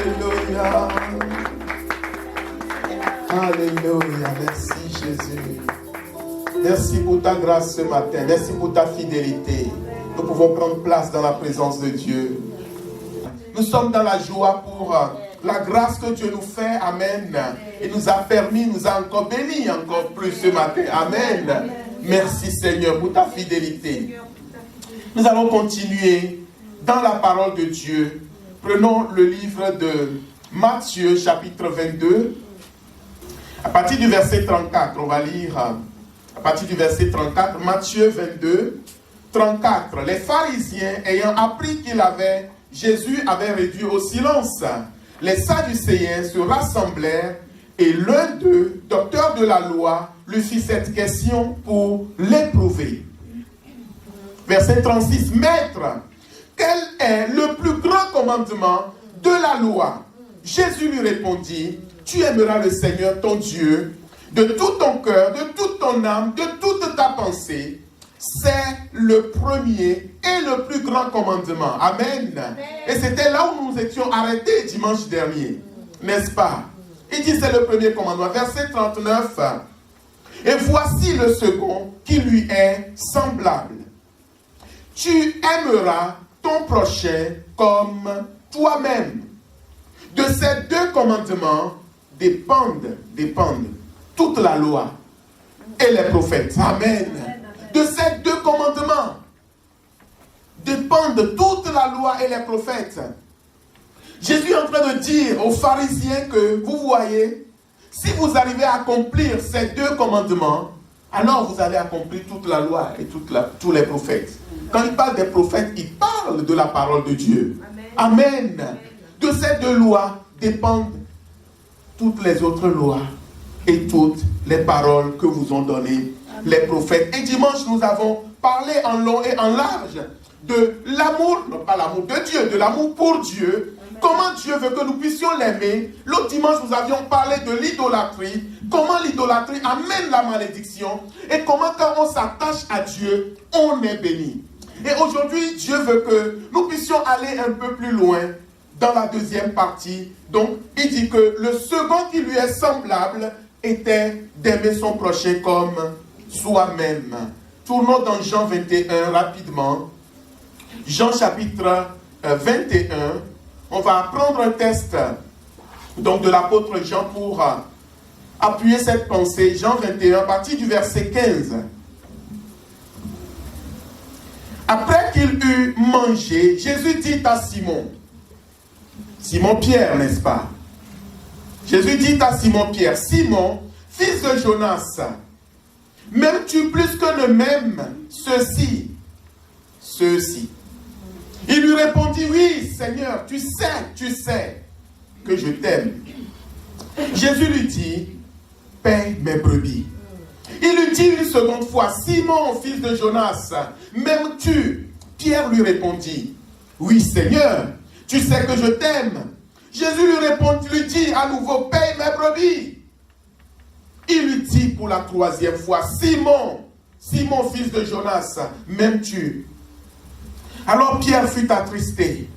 Alléluia. Alléluia. Merci Jésus. Merci pour ta grâce ce matin. Merci pour ta fidélité. Nous pouvons prendre place dans la présence de Dieu. Nous sommes dans la joie pour la grâce que Dieu nous fait. Amen. Et nous a permis, nous a encore bénis encore plus ce matin. Amen. Merci Seigneur pour ta fidélité. Nous allons continuer dans la parole de Dieu. Prenons le livre de Matthieu chapitre 22. À partir du verset 34, on va lire à partir du verset 34, Matthieu 22, 34. Les pharisiens ayant appris Jésus avait réduit au silence, les Sadducéens se rassemblèrent et l'un d'eux, docteur de la loi, lui fit cette question pour l'éprouver. Verset 36. Maître, quel est le plus grand commandement de la loi? Jésus lui répondit, tu aimeras le Seigneur ton Dieu de tout ton cœur, de toute ton âme, de toute ta pensée. C'est le premier et le plus grand commandement. Amen. Et c'était là où nous étions arrêtés dimanche dernier. N'est-ce pas? Il dit c'est le premier commandement. Verset 39. Et voici le second qui lui est semblable. Tu aimeras ton prochain comme toi-même. De ces deux commandements dépendent toute la loi et les prophètes. Amen. De ces deux commandements dépendent toute la loi et les prophètes. Jésus est en train de dire aux pharisiens que vous voyez, si vous arrivez à accomplir ces deux commandements, alors vous allez accomplir toute la loi et tous les prophètes. Quand il parle des prophètes, il parle de la parole de Dieu. Amen. De ces deux lois dépendent toutes les autres lois et toutes les paroles que vous ont données les prophètes. Et dimanche, nous avons parlé en long et en large de l'amour, non pas l'amour de Dieu, de l'amour pour Dieu. Comment Dieu veut que nous puissions l'aimer. L'autre dimanche, nous avions parlé de l'idolâtrie. Comment l'idolâtrie amène la malédiction. Et comment quand on s'attache à Dieu, on est béni. Et aujourd'hui, Dieu veut que nous puissions aller un peu plus loin dans la deuxième partie. Donc, il dit que le second qui lui est semblable était d'aimer son prochain comme soi-même. Tournons dans Jean 21 rapidement. Jean chapitre 21. On va prendre un texte donc, de l'apôtre Jean pour appuyer cette pensée. Jean 21, à partir du verset 15. Après qu'il eut mangé, Jésus dit à Simon Pierre, n'est-ce pas? Jésus dit à Simon Pierre, Simon, fils de Jonas, m'aimes-tu plus que ne m'aiment ceux-ci? Il lui répondit, oui, Seigneur, tu sais que je t'aime. Jésus lui dit, paie mes brebis. Il lui dit une seconde fois, Simon, fils de Jonas, m'aimes-tu? Pierre lui répondit, oui, Seigneur, tu sais que je t'aime. Jésus lui dit à nouveau, paie mes brebis. Il lui dit pour la troisième fois, Simon, fils de Jonas, m'aimes-tu? Alors Pierre fut attristé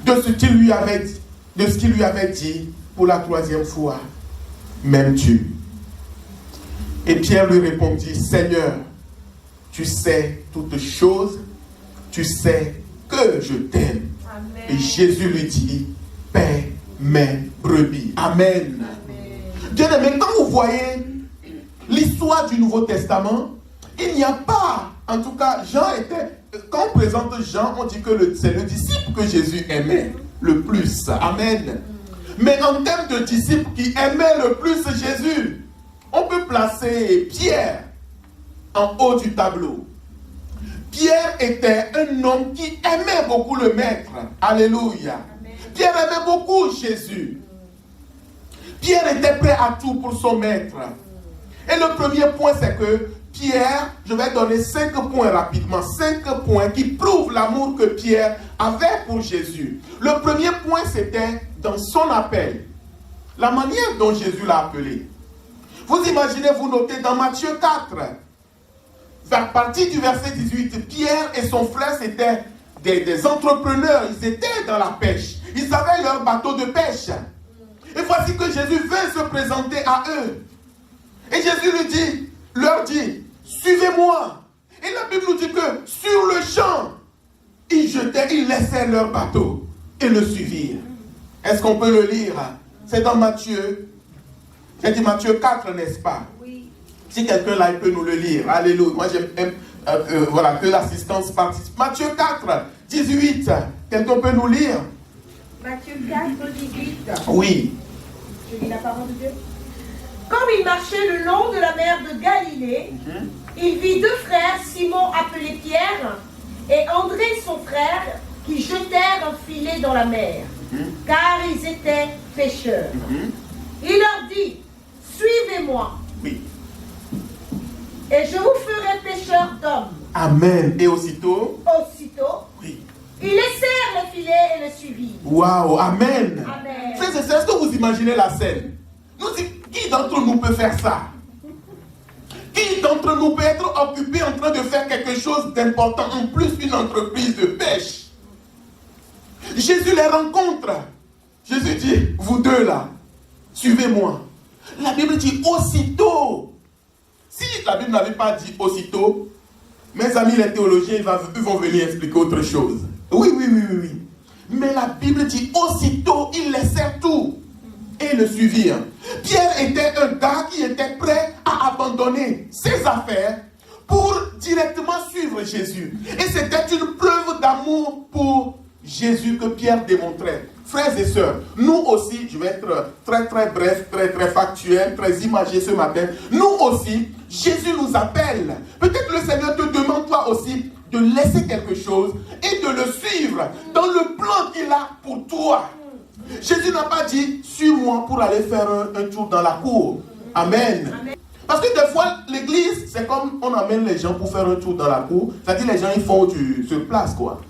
de ce qu'il lui avait dit pour la troisième fois, m'aimes-tu? Et Pierre lui répondit, Seigneur, tu sais toutes choses, tu sais que je t'aime. Et Jésus lui dit, paie mes brebis. Amen. Bien-aimé, quand vous voyez l'histoire du Nouveau Testament, il n'y a pas, en tout cas, quand on présente Jean, on dit que c'est le disciple que Jésus aimait le plus. Amen. Mais en termes de disciple qui aimait le plus Jésus, on peut placer Pierre en haut du tableau. Pierre était un homme qui aimait beaucoup le Maître. Alléluia. Amen. Pierre aimait beaucoup Jésus. Pierre était prêt à tout pour son Maître. Et le premier point, c'est que Pierre, je vais donner 5 points rapidement. 5 points qui prouvent l'amour que Pierre avait pour Jésus. Le premier point, c'était dans son appel. La manière dont Jésus l'a appelé. Vous imaginez, vous notez dans Matthieu 4, à partir du verset 18, Pierre et son frère s'étaient des entrepreneurs, ils étaient dans la pêche. Ils avaient leur bateau de pêche. Et voici que Jésus veut se présenter à eux. Et Jésus leur dit, suivez-moi. Et la Bible nous dit que sur le champ, ils laissaient leur bateau et le suivirent. Est-ce qu'on peut le lire? C'est dans Matthieu. J'ai dit Matthieu 4, n'est-ce pas? Oui. Si quelqu'un là, il peut nous le lire. Alléluia. Moi, j'aime voilà, que l'assistance participe. Matthieu 4, 18. Quelqu'un peut nous lire? Matthieu 4, 18. Oui. Je lis la parole de Dieu. Comme il marchait le long de la mer de Galilée, il vit deux frères, Simon appelé Pierre et André son frère, qui jetèrent un filet dans la mer, car ils étaient pêcheurs. Il leur dit, suivez-moi, oui, et je vous ferai pêcheurs d'hommes. Amen. Et aussitôt, oui, ils laissèrent le filet et le suivirent. Waouh, amen. Amen. Frères et sœurs, est-ce que vous imaginez la scène? Qui d'entre nous peut faire ça? Qui d'entre nous peut être occupé en train de faire quelque chose d'important, en plus une entreprise de pêche? Jésus les rencontre. Jésus dit, vous deux là, suivez-moi. La Bible dit aussitôt. Si la Bible n'avait pas dit aussitôt, mes amis les théologiens, ils vont venir expliquer autre chose. Oui. Mais la Bible dit aussitôt, ils laissèrent tout et le suivirent. Pierre était un gars qui était prêt à abandonner ses affaires pour directement suivre Jésus. Et c'était une preuve d'amour pour Jésus que Pierre démontrait. Frères et sœurs, nous aussi, je vais être très bref, très factuel, très imagé ce matin. Nous aussi, Jésus nous appelle. Peut-être le Seigneur te demande toi aussi de laisser quelque chose et de le suivre dans le plan qu'il a pour toi. Jésus n'a pas dit, suis-moi pour aller faire un tour dans la cour. Amen. Parce que des fois, l'église, c'est comme on amène les gens pour faire un tour dans la cour. C'est-à-dire les gens, ils font sur place, quoi.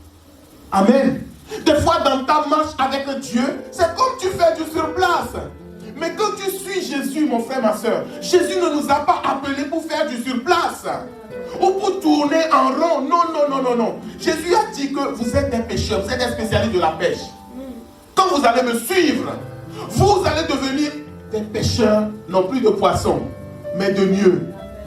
Amen. Des fois, dans ta marche avec Dieu, c'est comme tu fais du sur place. Mais quand tu suis Jésus, mon frère, ma soeur, Jésus ne nous a pas appelés pour faire du sur place. Ou pour tourner en rond. Non. Jésus a dit que vous êtes des pêcheurs, vous êtes des spécialistes de la pêche. Quand vous allez me suivre, vous allez devenir des pêcheurs, non plus de poissons, mais de mieux.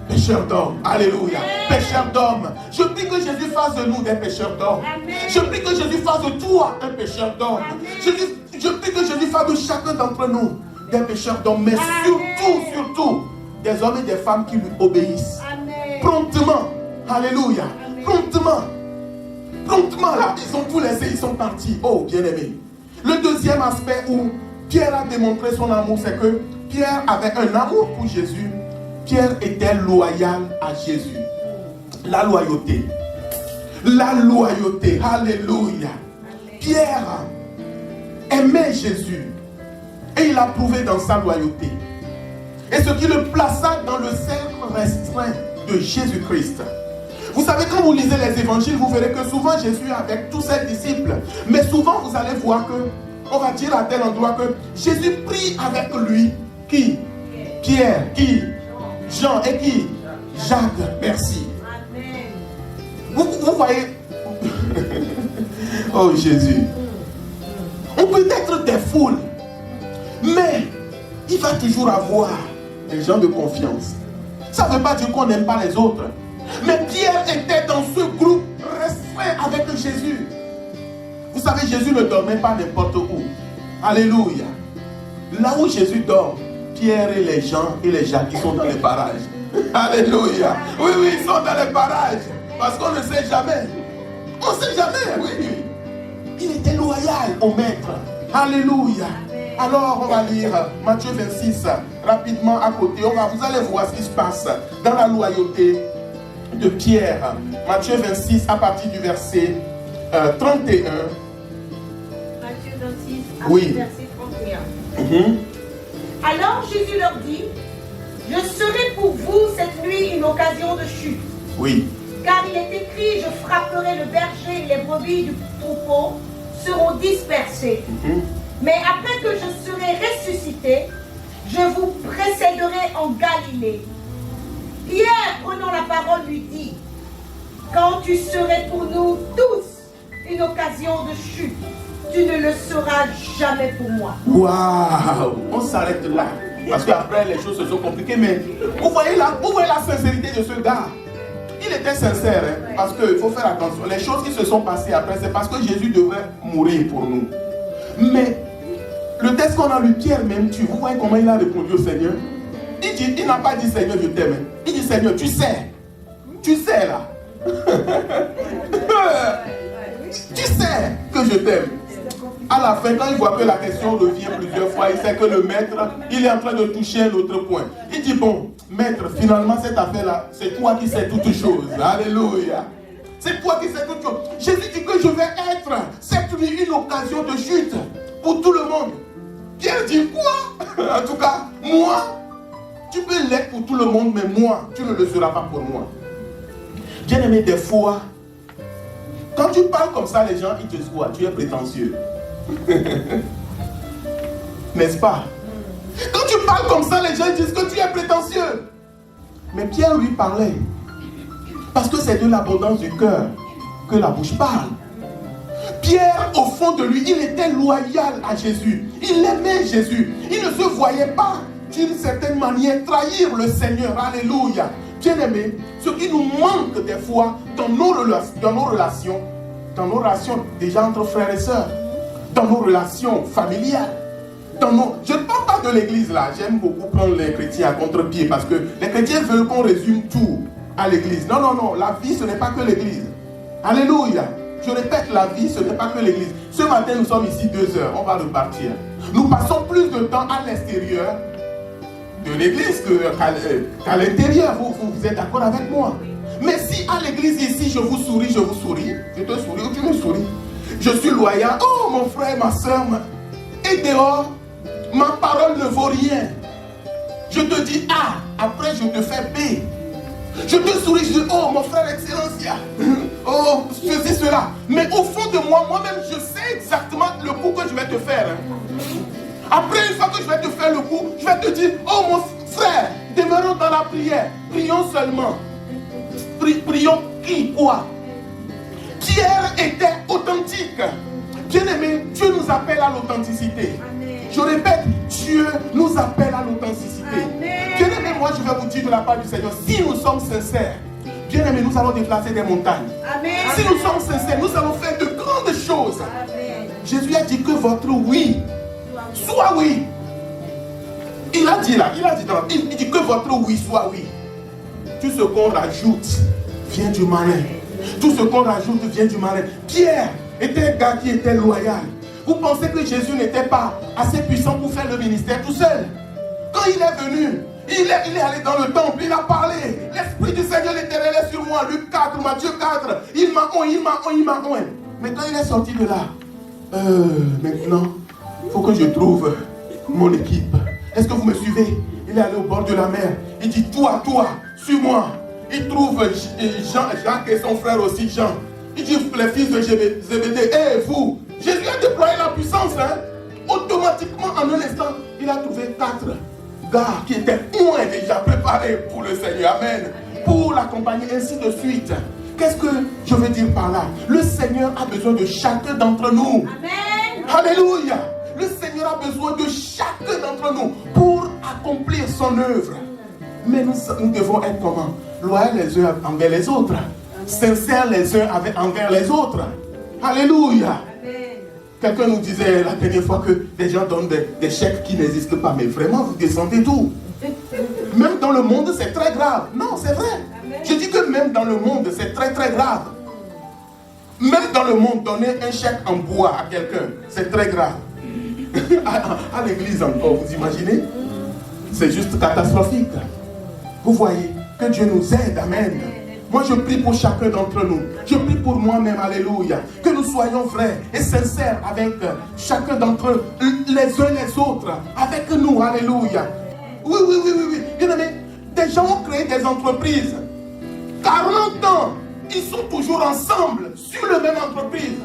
Pêcheurs d'hommes. Alléluia. Pêcheurs d'hommes. Je prie que Jésus fasse de nous des pêcheurs d'hommes. Je prie que Jésus fasse de toi un pêcheur d'hommes. Je prie que Jésus fasse de chacun d'entre nous des pêcheurs d'hommes. Mais surtout, des hommes et des femmes qui lui obéissent. Promptement. Alléluia. Promptement, là, ils ont tout laissé, ils sont partis. Oh, bien-aimé. Le deuxième aspect où Pierre a démontré son amour, c'est que Pierre avait un amour pour Jésus. Pierre était loyal à Jésus. La loyauté. Alléluia. Pierre aimait Jésus. Et il a prouvé dans sa loyauté. Et ce qui le plaça dans le cercle restreint de Jésus-Christ. Vous savez, quand vous lisez les évangiles, vous verrez que souvent Jésus est avec tous ses disciples. Mais souvent, vous allez voir que, on va dire à tel endroit que Jésus prie avec lui. Qui? Pierre. Qui? Jean. Et qui? Jacques. Merci. Vous voyez? Oh Jésus. On peut être des foules. Mais il va toujours avoir des gens de confiance. Ça ne veut pas dire qu'on n'aime pas les autres. Mais Pierre était dans ce groupe restreint avec Jésus. Vous savez, Jésus ne dormait pas n'importe où. Alléluia. Là où Jésus dort, Pierre et les gens et les Jacques, ils sont dans les parages. Alléluia. Oui, ils sont dans les parages. Parce qu'on ne sait jamais. On ne sait jamais, oui. Il était loyal au maître. Alléluia. Alors, on va lire Matthieu 26 rapidement à côté. Vous allez voir ce qui se passe dans la loyauté de Pierre. Matthieu 26 à partir du verset 31. Matthieu 26 à verset 31. Alors Jésus leur dit, je serai pour vous cette nuit une occasion de chute. Oui. Car il est écrit, je frapperai le berger et les brebis du troupeau seront dispersées. Mais après que je serai ressuscité, je vous précéderai en Galilée. Pierre, prenant la parole, lui dit, quand tu serais pour nous tous une occasion de chute, tu ne le seras jamais pour moi. Waouh! On s'arrête là. Parce qu'après, les choses se sont compliquées. Mais vous voyez la sincérité de ce gars. Il était sincère. Hein, parce qu'il faut faire attention. Les choses qui se sont passées après, c'est parce que Jésus devait mourir pour nous. Mais le texte qu'on a lu, Pierre même, vous voyez comment il a répondu au Seigneur. Il n'a pas dit Seigneur, je t'aime. Il dit Seigneur, tu sais. Tu sais là. Tu sais que je t'aime. À la fin, quand il voit que la question revient plusieurs fois, il sait que le maître, il est en train de toucher un autre point. Il dit, bon, maître, finalement, cette affaire-là, c'est toi qui sais toutes choses. Alléluia. C'est toi qui sais toutes choses. Jésus dit que je vais être cette nuit une occasion de chute pour tout le monde. Pierre dit, quoi? En tout cas, moi, tu peux l'être pour tout le monde, mais moi, tu ne le seras pas pour moi. Bien aimé, des fois, quand tu parles comme ça, les gens, ils te disent quoi? Tu es prétentieux. N'est-ce pas? Quand tu parles comme ça, les gens disent que tu es prétentieux. Mais Pierre lui parlait. Parce que c'est de l'abondance du cœur que la bouche parle. Pierre, au fond de lui, il était loyal à Jésus. Il aimait Jésus. Il ne se voyait pas, d'une certaine manière, trahir le Seigneur. Alléluia. Bien-aimés, ce qui nous manque des fois dans nos relations déjà entre frères et sœurs, dans nos relations familiales, je ne parle pas de l'église là, j'aime beaucoup prendre les chrétiens à contre-pied parce que les chrétiens veulent qu'on résume tout à l'église. Non, non, non, la vie ce n'est pas que l'église. Alléluia. Je répète, la vie ce n'est pas que l'église. Ce matin nous sommes ici 2 heures, on va repartir. Nous passons plus de temps à l'extérieur de l'église qu'à l'intérieur. Vous êtes d'accord avec moi? Mais si à l'église ici je vous souris, je te souris ou tu me souris, je suis loyal, oh mon frère, ma soeur, et dehors, ma parole ne vaut rien. Je te dis A, après je te fais B. Je te souris, je dis, oh mon frère Excellencia, oh ceci, cela. Mais au fond de moi, moi-même, je sais exactement le coup que je vais te faire. Après, une fois que je vais te faire le coup, je vais te dire, oh mon frère, demeurons dans la prière, prions seulement. Prions qui, quoi? Pierre était authentique. Bien-aimé, Dieu nous appelle à l'authenticité. Je répète, Dieu nous appelle à l'authenticité. Bien-aimé, moi je vais vous dire de la part du Seigneur, si nous sommes sincères, bien-aimé, nous allons déplacer des montagnes. Amen. Si nous sommes sincères, nous allons faire de grandes choses. Amen. Jésus a dit que votre oui soit oui. Il a dit il dit que votre oui soit oui. Tout ce qu'on rajoute vient du malin. Tout ce qu'on rajoute vient du malin. Pierre était un gars qui était loyal. Vous pensez que Jésus n'était pas assez puissant pour faire le ministère tout seul? Quand il est venu, il est allé dans le temple, il a parlé. L'Esprit du Seigneur l'Éternel est sur moi. Luc 4, Matthieu 4. Il m'a oint. Mais quand il est sorti de là, maintenant, il faut que je trouve mon équipe. Est-ce que vous me suivez? Il est allé au bord de la mer. Il dit, toi, suis-moi. Il trouve Jacques et son frère aussi, Jean. Il dit, les fils de Zébédée, vous, Jésus a déployé la puissance. Automatiquement, en un instant, il a trouvé 4 gars qui étaient moins déjà préparés pour le Seigneur. Amen. Pour l'accompagner, ainsi de suite. Qu'est-ce que je veux dire par là? Le Seigneur a besoin de chacun d'entre nous. Amen. Alléluia. Le Seigneur a besoin de chacun d'entre nous pour accomplir son œuvre. Mais nous devons être comment? Loyaux les uns envers les autres. Sincères les uns envers les autres. Alléluia. Quelqu'un nous disait la dernière fois que des gens donnent des chèques qui n'existent pas. Mais vraiment, vous descendez d'où? Même dans le monde, c'est très grave. Non, c'est vrai. Je dis que même dans le monde, c'est très très grave. Même dans le monde, donner un chèque en bois à quelqu'un, c'est très grave. À l'église encore, vous imaginez? C'est juste catastrophique. Vous voyez, que Dieu nous aide, amen. Moi je prie pour chacun d'entre nous. Je prie pour moi-même, alléluia. Que nous soyons vrais et sincères avec chacun d'entre eux, les uns les autres, avec nous, alléluia. Oui. Bien aimé, des gens ont créé des entreprises. 40 ans, ils sont toujours ensemble sur la même entreprise.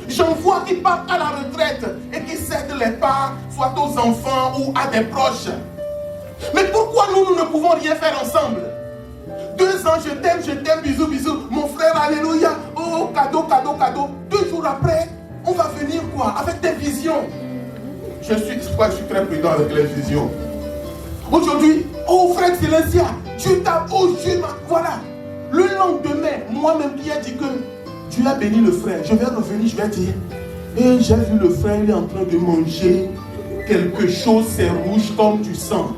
J'en vois qui partent à la retraite et qui cèdent les parts, soit aux enfants ou à des proches. Mais pourquoi nous ne pouvons rien faire ensemble? 2 ans, je t'aime, bisous, mon frère, alléluia. Oh, oh, cadeau, cadeau, cadeau. 2 jours après, on va venir quoi? Avec des visions. Je suis très prudent avec les visions. Aujourd'hui, oh frère Célestia, Dieu t'a, oh Dieu m'a, voilà. Le lendemain, moi-même qui ai dit que Dieu a béni le frère, je vais revenir, je vais dire, et j'ai vu le frère, il est en train de manger quelque chose, c'est rouge comme du sang.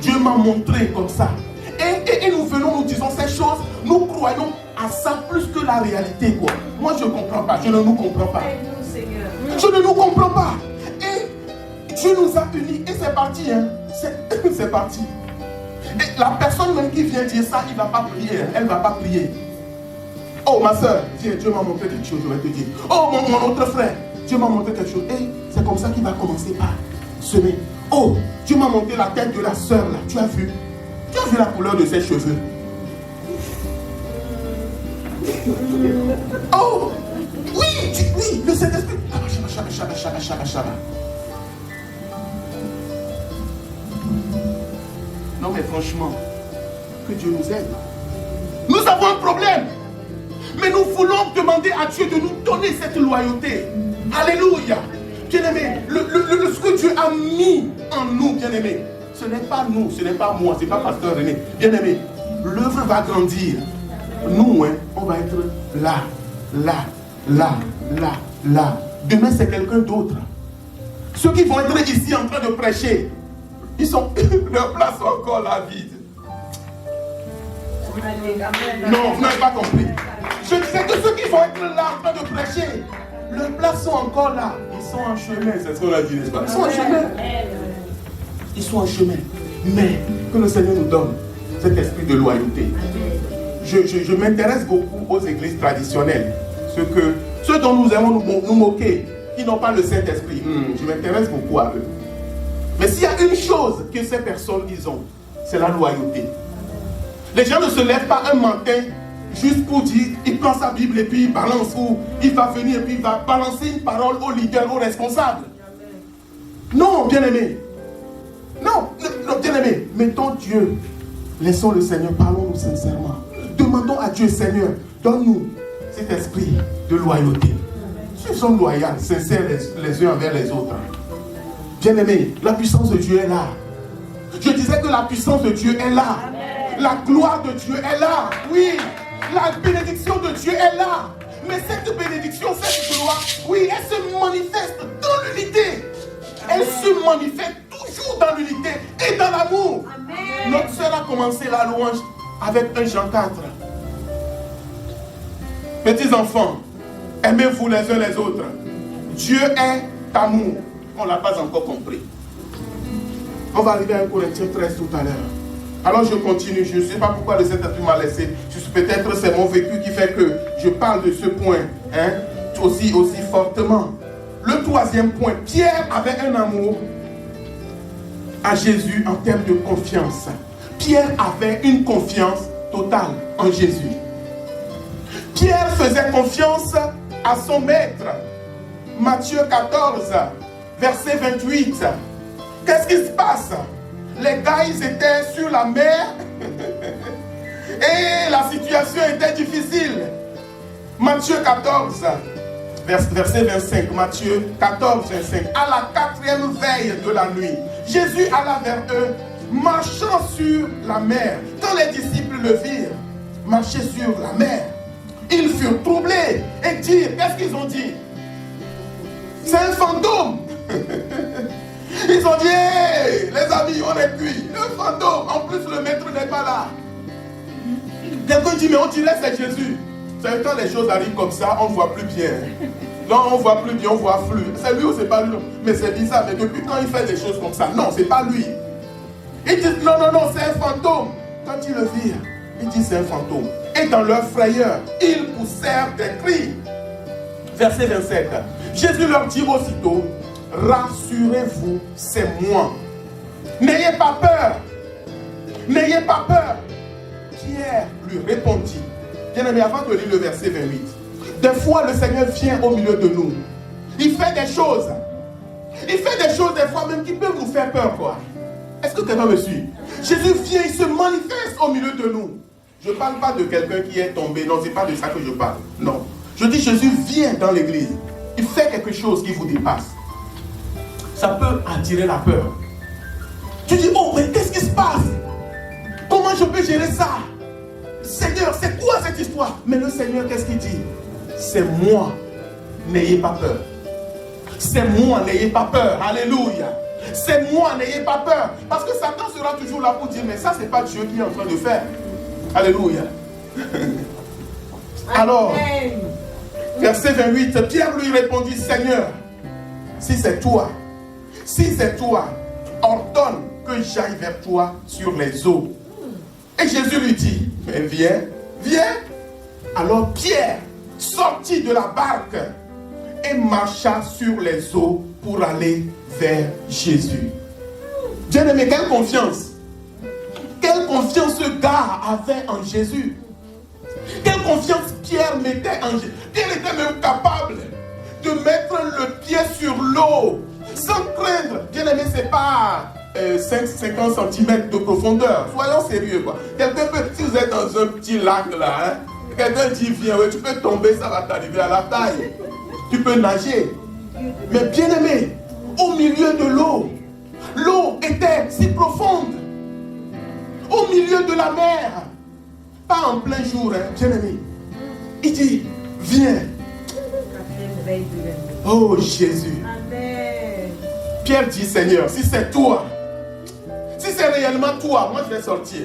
Dieu m'a montré comme ça. Et nous venons, nous disons ces choses, nous croyons à ça plus que la réalité, quoi. Moi, je ne comprends pas, je ne nous comprends pas. Je ne nous comprends pas. Et Dieu nous a unis, et c'est parti, hein. C'est parti. Et la personne même qui vient dire ça, il ne va pas prier, hein. Elle ne va pas prier. Oh, ma soeur, viens, Dieu m'a montré quelque chose, je vais te dire. Oh, mon autre frère, Dieu m'a montré quelque chose. Et c'est comme ça qu'il va commencer par semer. Oh, Dieu m'a montré la tête de la soeur là. Tu as vu la couleur de ses cheveux. Oh, oui, le Saint-Esprit. Non, mais franchement, que Dieu nous aide. Nous avons un problème. Mais nous voulons demander à Dieu de nous donner cette loyauté. Alléluia. Bien-aimé, ce que Dieu a mis en nous, bien-aimé, ce n'est pas nous, ce n'est pas moi, ce n'est pas Pasteur René. Bien-aimé, l'œuvre va grandir. Nous, hein, on va être là. Demain, c'est quelqu'un d'autre. Ceux qui vont être ici en train de prêcher, leur place est encore là vide. Non, vous n'avez pas compris. Je disais que ceux qui vont être là en train de prêcher, leurs places sont encore là. Ils sont en chemin, c'est ce qu'on a dit, n'est-ce pas? Ils sont en chemin. Ils sont en chemin. Mais que le Seigneur nous donne cet esprit de loyauté. Je m'intéresse beaucoup aux églises traditionnelles. Ceux dont nous aimons nous moquer, qui n'ont pas le Saint-Esprit. Je m'intéresse beaucoup à eux. Mais s'il y a une chose que ces personnes ils ont, c'est la loyauté. Les gens ne se lèvent pas un matin juste pour dire, il prend sa Bible et puis il balance, ou il va venir et puis il va balancer une parole au leader, au responsable. Non, bien-aimé. Non, bien-aimé. Mettons Dieu. Laissons le Seigneur, parlons-nous sincèrement. Demandons à Dieu, Seigneur, donne-nous cet esprit de loyauté. Nous sommes loyaux, sincères les uns envers les autres. Bien-aimé, la puissance de Dieu est là. Je disais que la puissance de Dieu est là. La gloire de Dieu est là. Oui, la bénédiction de Dieu est là. Mais cette bénédiction, cette gloire, oui, elle se manifeste dans l'unité. Elle se manifeste toujours dans l'unité et dans l'amour. Notre sœur a commencé la louange avec 1 Jean 4. Petits enfants, aimez-vous les uns les autres. Dieu est amour. On ne l'a pas encore compris. On va arriver à 1 Corinthiens 13 tout à l'heure. Alors je continue. Je ne sais pas pourquoi le Saint-Esprit m'a laissé. Peut-être c'est mon vécu qui fait que je parle de ce point aussi fortement. Le 3e point. Pierre avait un amour à Jésus en termes de confiance. Pierre avait une confiance totale en Jésus. Pierre faisait confiance à son maître. Matthieu 14, verset 28. Qu'est-ce qui se passe? Les gars, ils étaient sur la mer et la situation était difficile. Matthieu 14, verset 25. Matthieu 14, 25. À la 4e veille de la nuit, Jésus alla vers eux, marchant sur la mer. Quand les disciples le virent marcher sur la mer, ils furent troublés et dirent, qu'est-ce qu'ils ont dit? C'est un fantôme. Ils ont dit, hey, les amis, on est cuits. Le fantôme, en plus le maître n'est pas là. Quelqu'un dit, mais on dirait c'est Jésus. C'est quand les choses arrivent comme ça, on ne voit plus bien. Non, on ne voit plus bien, on voit flou. C'est lui ou c'est pas lui? Mais c'est bizarre, mais depuis quand il fait des choses comme ça? Non, c'est pas lui. Ils disent, non, c'est un fantôme. Quand ils le virent, ils disent, c'est un fantôme. Et dans leur frayeur, ils poussèrent des cris. Verset 27. Jésus leur dit aussitôt, rassurez-vous, c'est moi. N'ayez pas peur. N'ayez pas peur. Pierre lui répondit. Bien-aimé, avant de lire le verset 28, des fois le Seigneur vient au milieu de nous. Il fait des choses. Il fait des choses des fois même qui peuvent nous faire peur, quoi. Est-ce que quelqu'un me suit? Jésus vient, il se manifeste au milieu de nous. Je ne parle pas de quelqu'un qui est tombé. Non, ce n'est pas de ça que je parle. Non. Je dis Jésus vient dans l'église. Il fait quelque chose qui vous dépasse. Ça peut attirer la peur. Tu dis, oh, mais qu'est-ce qui se passe? Comment je peux gérer ça? Seigneur, c'est quoi cette histoire? Mais le Seigneur, qu'est-ce qu'il dit? C'est moi. N'ayez pas peur. C'est moi, n'ayez pas peur. Alléluia. C'est moi, n'ayez pas peur. Parce que Satan sera toujours là pour dire, mais ça, c'est pas Dieu qui est en train de faire. Alléluia. Alors, verset 28, Pierre lui répondit, Seigneur, si c'est toi, ordonne que j'aille vers toi sur les eaux. Et Jésus lui dit, mais viens. Alors Pierre sortit de la barque et marcha sur les eaux pour aller vers Jésus. Bien-aimé, quelle confiance! Quelle confiance ce gars avait en Jésus! Quelle confiance Pierre mettait en Jésus! Pierre était même capable de mettre le pied sur l'eau sans craindre. Bien-aimé, ce n'est pas 50 cm de profondeur. Soyons sérieux, quoi. Quelqu'un peut, si vous êtes dans un petit lac là, hein, quelqu'un dit viens, ouais, tu peux tomber, ça va t'arriver à la taille. Tu peux nager. Mais bien-aimé, au milieu de l'eau, l'eau était si profonde. Au milieu de la mer, pas en plein jour, hein, bien-aimé. Il dit, viens. Oh Jésus. Amen. Pierre dit, Seigneur, si c'est toi, si c'est réellement toi, moi je vais sortir.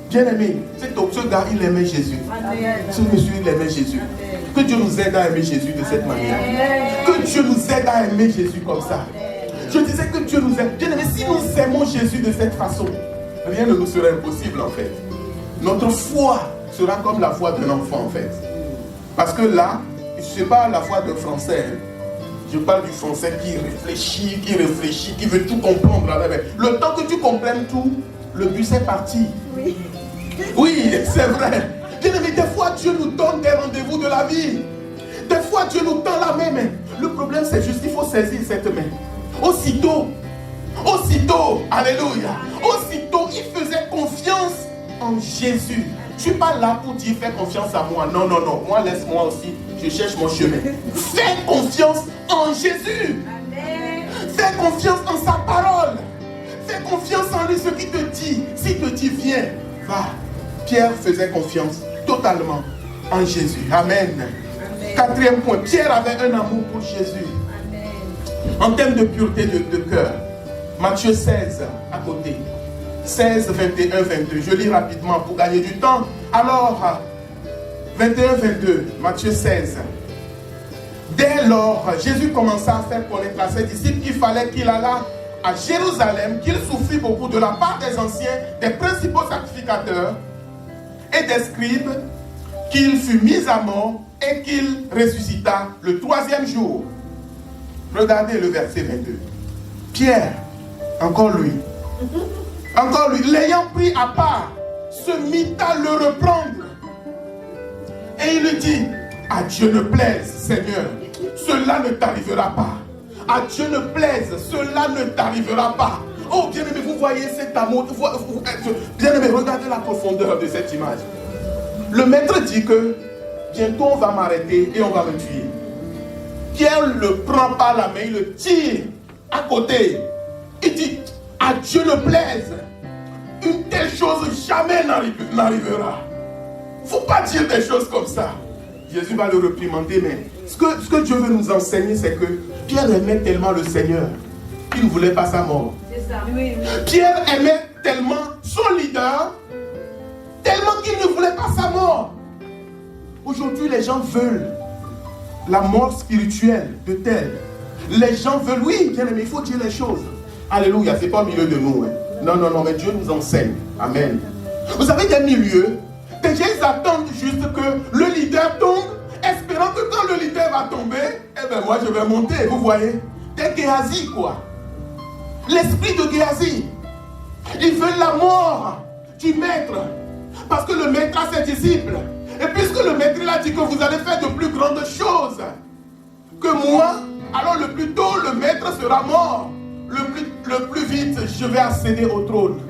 Bien-aimé, ce gars, il aimait Jésus. Amen. Ce monsieur, il aimait Jésus. Amen. Que Dieu nous aide à aimer Jésus de cette manière. Amen. Que Dieu nous aide à aimer Jésus comme ça. Je disais que Dieu nous aide. Bien-aimé, si nous aimons Jésus de cette façon, rien ne nous sera impossible en fait. Notre foi sera comme la foi d'un enfant en fait. Parce que là, ce n'est pas la foi d'un Français. Je parle du Français qui réfléchit, qui veut tout comprendre. Le temps que tu comprennes tout, le bus est parti. Oui. Oui, c'est vrai. Bien-aimé, des fois Dieu nous donne des rendez-vous de la vie. Des fois Dieu nous tend la main, mais le problème c'est juste qu'il faut saisir cette main. Aussitôt, alléluia, aussitôt il faisait confiance en Jésus. Je ne suis pas là pour dire fais confiance à moi. Non, moi laisse-moi aussi, je cherche mon chemin. Fais confiance en Jésus. Amen. Fais confiance en sa parole. Fais confiance en lui, ce qu'il te dit. S'il te dit viens, va. Pierre faisait confiance totalement en Jésus. Amen. Amen. Quatrième point, Pierre avait un amour pour Jésus. Amen. En termes de pureté de cœur, Matthieu 16 à côté. 16, 21, 22. Je lis rapidement pour gagner du temps. Alors, 21, 22, Matthieu 16. Dès lors, Jésus commença à faire connaître à ses disciples qu'il fallait qu'il allât à Jérusalem, qu'il souffrit beaucoup de la part des anciens, des principaux sacrificateurs et des scribes, qu'il fut mis à mort et qu'il ressuscita le troisième jour. Regardez le verset 22. Pierre, encore lui, l'ayant pris à part, se mit à le reprendre. Et il lui dit, à Dieu ne plaise, Seigneur, cela ne t'arrivera pas. À Dieu ne plaise, cela ne t'arrivera pas. Oh, bien-aimé, vous voyez cet amour. Bien-aimé, regardez la profondeur de cette image. Le maître dit que bientôt on va m'arrêter et on va me tuer. Pierre ne le prend par la main, il le tire à côté. Il dit, à Dieu ne plaise, une telle chose jamais n'arrivera. Il ne faut pas dire des choses comme ça. Jésus va le réprimander, mais ce que Dieu veut nous enseigner, c'est que Pierre aimait tellement le Seigneur qu'il ne voulait pas sa mort. C'est ça. Oui. Pierre aimait tellement son leader, tellement qu'il ne voulait pas sa mort. Aujourd'hui, les gens veulent la mort spirituelle de tel. Les gens veulent, oui, bien aimé, il faut dire les choses. Alléluia, ce n'est pas au milieu de nous. Hein. Non, mais Dieu nous enseigne. Amen. Vous avez des milieux, des gens ils attendent juste que le leader tombe, espérant que quand le leader va tomber, eh bien moi je vais monter, vous voyez. Des Géasi, quoi. L'esprit de Géasi. Ils veulent la mort du maître. Parce que le maître a ses disciples. Et puisque le maître il a dit que vous allez faire de plus grandes choses que moi, alors le plus tôt le maître sera mort. Le plus vite je vais accéder au trône.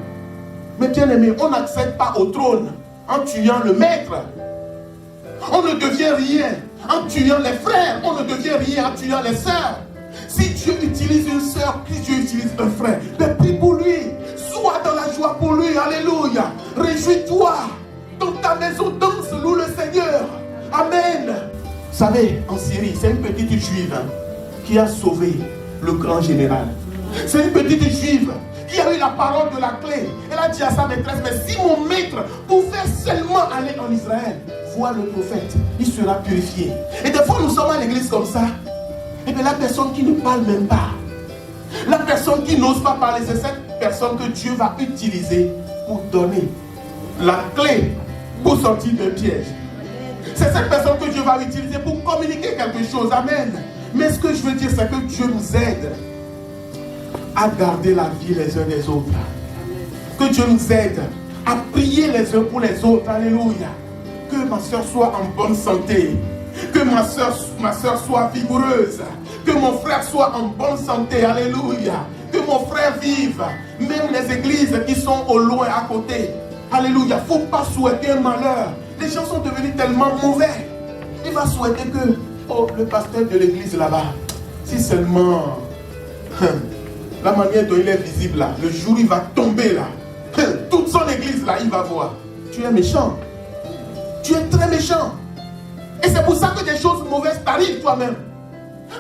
Mais bien aimé, on n'accède pas au trône en tuant le maître. On ne devient rien en tuant les frères. On ne devient rien en tuant les sœurs. Si Dieu utilise une sœur, si Dieu utilise un frère, mais prie pour lui. Sois dans la joie pour lui. Alléluia. Réjouis-toi. Dans ta maison, danse, loue le Seigneur. Amen. Vous savez, en Syrie, c'est une petite juive qui a sauvé le grand général. C'est une petite juive qui a eu la parole de la clé. Elle a dit à sa maîtresse, mais si mon maître pouvait seulement aller en Israël, voir le prophète, il sera purifié. Et des fois, nous sommes à l'église comme ça. Et bien la personne qui ne parle même pas, la personne qui n'ose pas parler, c'est cette personne que Dieu va utiliser pour donner la clé pour sortir d'un piège. C'est cette personne que Dieu va utiliser pour communiquer quelque chose. Amen. Mais ce que je veux dire, c'est que Dieu nous aide à garder la vie les uns des autres. Que Dieu nous aide à prier les uns pour les autres. Alléluia. Que ma soeur soit en bonne santé. Que ma soeur soit vigoureuse. Que mon frère soit en bonne santé. Alléluia. Que mon frère vive. Même les églises qui sont au loin à côté. Alléluia. Il ne faut pas souhaiter un malheur. Les gens sont devenus tellement mauvais. Il va souhaiter que, oh, le pasteur de l'église là-bas, si seulement la manière dont il est visible là, le jour où il va tomber là, toute son église là, il va voir. Tu es méchant. Tu es très méchant. Et c'est pour ça que des choses mauvaises t'arrivent toi-même.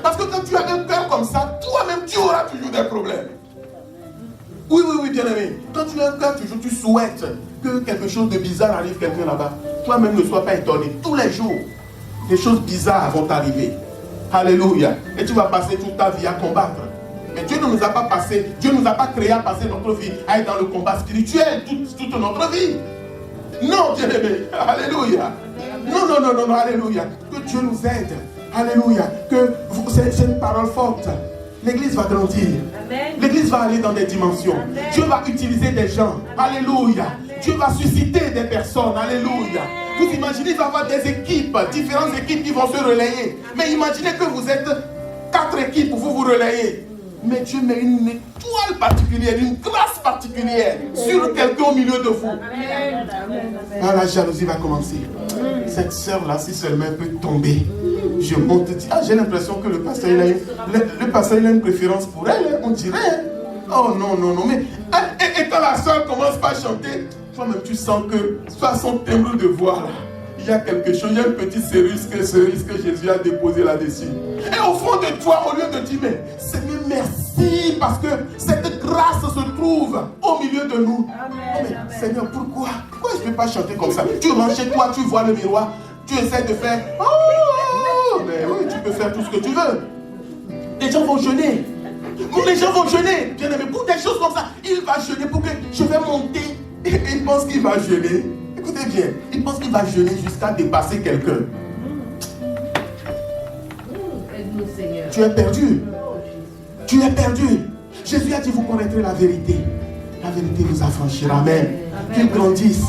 Parce que quand tu as un cœur comme ça, toi-même tu auras toujours des problèmes. Oui, bien aimé. Quand tu as un cœur, toujours tu souhaites que quelque chose de bizarre arrive quelqu'un là-bas. Toi-même ne sois pas étonné. Tous les jours, des choses bizarres vont t'arriver. Alléluia. Et tu vas passer toute ta vie à combattre. Mais Dieu ne nous a pas passé, Dieu ne nous a pas créé à passer notre vie à être dans le combat spirituel toute notre vie. Non, bien aimé. Alléluia. Non, alléluia. Que Dieu nous aide. Alléluia. Que c'est une parole forte. L'église va grandir. L'église va aller dans des dimensions. Amen. Dieu va utiliser des gens. Amen. Alléluia. Amen. Dieu va susciter des personnes. Alléluia. Amen. Vous imaginez, il va y avoir des équipes, différentes équipes qui vont se relayer. Mais imaginez que vous êtes 4 équipes, vous vous relayez. Mais Dieu met une étoile particulière, une grâce particulière sur quelqu'un au milieu de vous. Ah, la jalousie va commencer. Cette sœur-là, si seulement elle peut tomber, je monte. Ah, j'ai l'impression que le pasteur, il a une préférence pour elle, on dirait. Oh non, mais et quand la sœur commence par chanter, toi-même tu sens que, soit son timbre de voix là, il y a quelque chose, il y a une petite cerise que Jésus a déposé là-dessus. Et au fond de toi, au lieu de dire, mais Seigneur, merci, parce que cette grâce se trouve au milieu de nous. Amen. Seigneur, pourquoi je ne peux pas chanter comme ça? Tu rentres chez toi, tu vois le miroir, tu essaies de faire, oh, mais oui, tu peux faire tout ce que tu veux. Les gens vont jeûner. Les gens vont jeûner. Bien aimé, pour des choses comme ça, il va jeûner pour que je vais monter. Et il pense qu'il va jeûner. Écoutez bien, il pense qu'il va jeûner jusqu'à dépasser quelqu'un. Aide-nous, Seigneur. Tu es perdu. Tu es perdu. Jésus a dit, vous connaîtrez la vérité. La vérité vous affranchira. Amen. Qu'il grandisse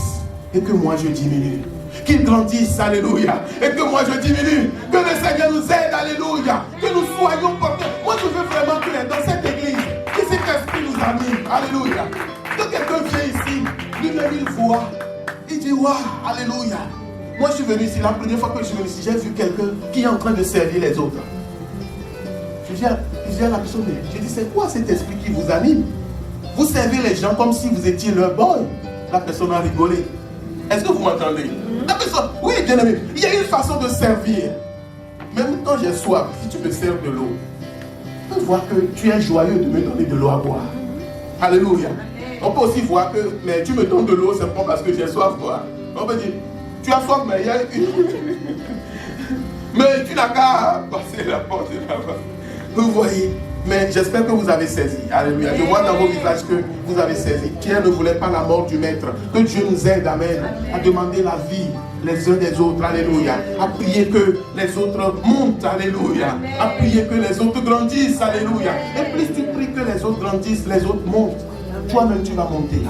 et que moi je diminue. Qu'il grandisse, alléluia. Et que moi je diminue. Que le Seigneur nous aide, alléluia. Que nous soyons porteurs. Moi je veux vraiment que dans cette église, que cet esprit nous anime. Alléluia. Que quelqu'un vient ici, lui-même il voit. Il dit, waouh, alléluia. Moi je suis venu ici, la première fois que je suis venu ici, j'ai vu quelqu'un qui est en train de servir les autres. Je dis à la personne, je dis, c'est quoi cet esprit qui vous anime? Vous servez les gens comme si vous étiez leur boy. La personne a rigolé. Est-ce que vous m'entendez? La personne, oui, bien aimé, il y a une façon de servir. Même quand j'ai soif, si tu me sers de l'eau, on peut voir que tu es joyeux de me donner de l'eau à boire. Alléluia. On peut aussi voir que, mais tu me donnes de l'eau, c'est pas parce que j'ai soif, quoi. On peut dire, tu as soif, mais il y a une... mais tu n'as qu'à passer la porte là-bas. Vous voyez, mais j'espère que vous avez saisi. Alléluia. Je vois dans vos visages que vous avez saisi. Pierre ne voulait pas la mort du maître. Que Dieu nous aide, amen, à demander la vie les uns des autres, alléluia. À prier que les autres montent, alléluia. À prier que les autres grandissent, alléluia. Et plus tu pries que les autres grandissent, les autres montent. Toi-même tu vas monter.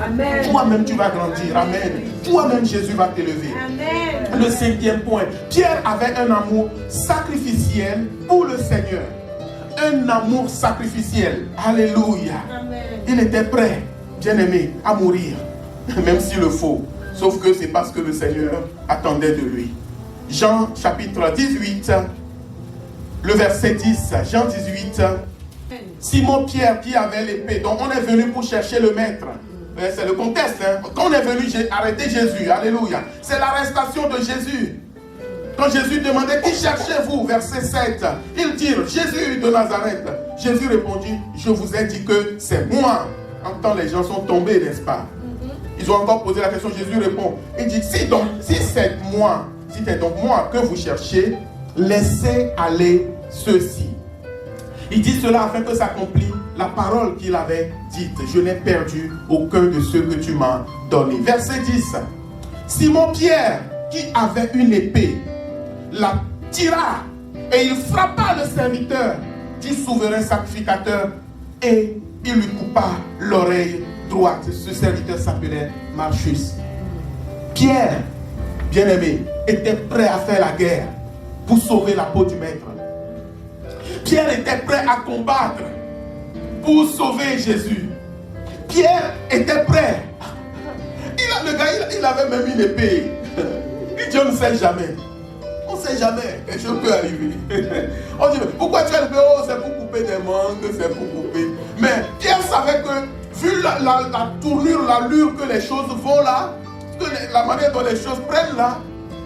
Toi-même tu vas grandir. Amen. Toi-même Jésus va t'élever. Le 5e point. Pierre avait un amour sacrificiel pour le Seigneur. Un amour sacrificiel. Alléluia. Amen. Il était prêt, bien aimé, à mourir. Même s'il le faut. Sauf que c'est parce que le Seigneur attendait de lui. Jean chapitre 18, le verset 10, Jean 18, Simon-Pierre qui avait l'épée, donc on est venu pour chercher le maître. C'est le contexte. Hein. Quand on est venu arrêter Jésus, alléluia, c'est l'arrestation de Jésus. Quand Jésus demandait qui cherchez-vous, verset 7, ils dirent Jésus de Nazareth. Jésus répondit, je vous ai dit que c'est moi. En temps, les gens sont tombés, n'est-ce pas? Ils ont encore posé la question, Jésus répond, il dit, si c'est moi, si c'est donc moi que vous cherchez, laissez aller ceux-ci. Il dit cela afin que s'accomplisse la parole qu'il avait dite. Je n'ai perdu aucun de ceux que tu m'as donnés. Verset 10. Simon-Pierre, qui avait une épée, la tira et il frappa le serviteur du souverain sacrificateur et il lui coupa l'oreille droite. Ce serviteur s'appelait Malchus. Pierre, bien-aimé, était prêt à faire la guerre pour sauver la peau du maître. Pierre était prêt à combattre pour sauver Jésus. Pierre était prêt. Le gars, il avait même une épée. Il dit, on ne sait jamais. On ne sait jamais. Quelque chose peut arriver. On dit, pourquoi tu as l'épée? Oh, c'est pour couper des mangues, c'est pour couper. Mais Pierre savait que, vu la tournure, l'allure que les choses vont là, que la manière dont les choses prennent là,